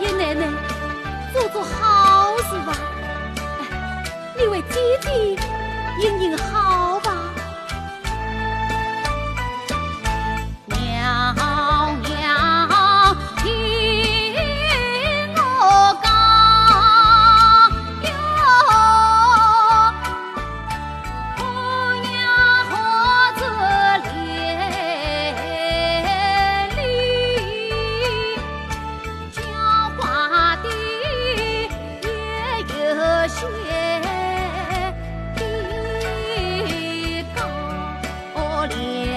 爷奶奶做好事吧，你为姐姐应好吧。娘娘听我讲哟，姑娘何子连理，浇花的也有些的高莲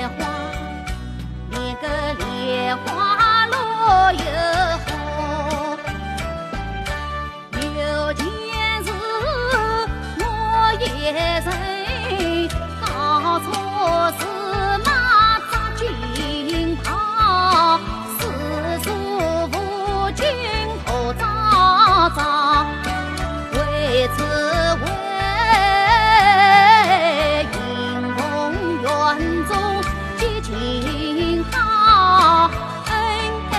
花。莲花落又红，有件事我一人搞错事嘛扎金袍，四处无金头扎扎，为此为迎红园中结情好，恩爱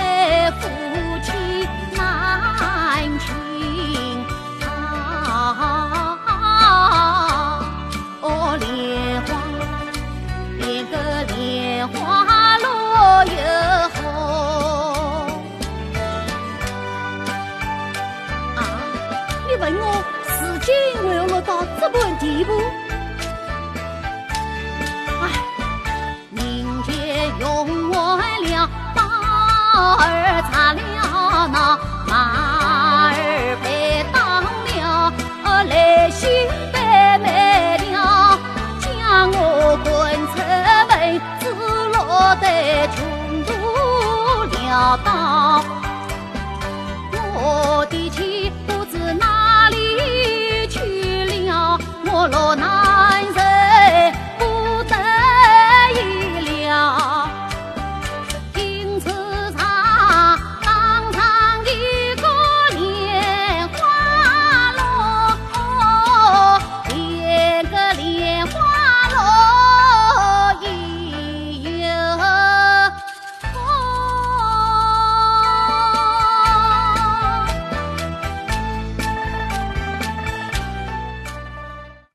夫妻难寻好。哦，莲花，连个莲花落又红啊！你问我事情为何落到这般地步？用完了马儿擦了那马儿被当了来心被卖了，将我滚出门只落得穷途潦倒。